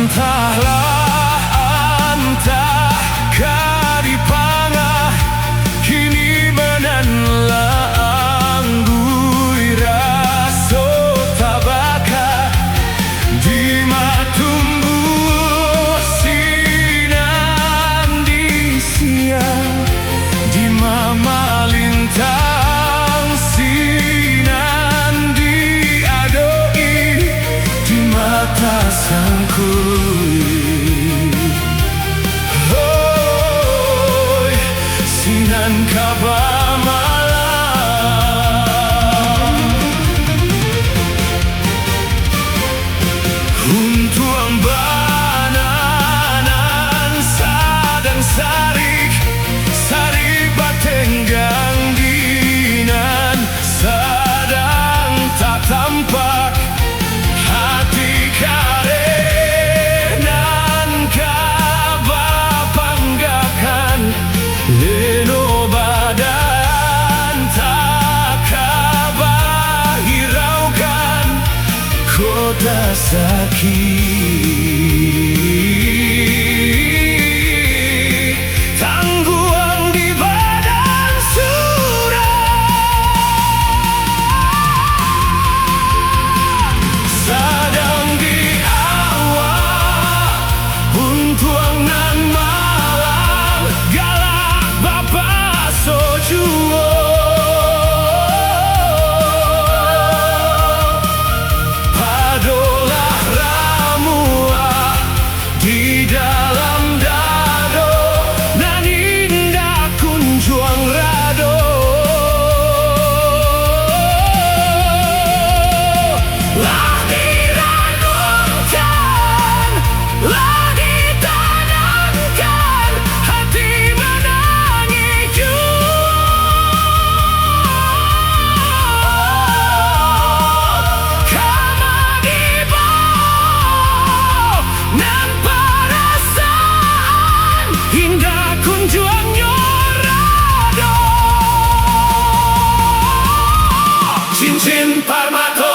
Entahlah antah karipanga kini menanlah anggui raso tabaka di matumbuh sinan di siang di mama lintang sinan di adoi di mata sangku. Sinan kabar malam Huntuang bananan sadang sarik sarik batenggang dinan sadang tak tampak hati karenan kabar panggakan leno badan tak kabar hiraukan kota sakit tangguang di badan surat sadang di awal buntuang nan malam galak bapak sojuo padolah ramua di dalam dado nan indah kunjuang rado lah direnungkan lah ditanamkan hati menangis kama di bawah nan perasaan indah kunjuang nyorado cincin parmato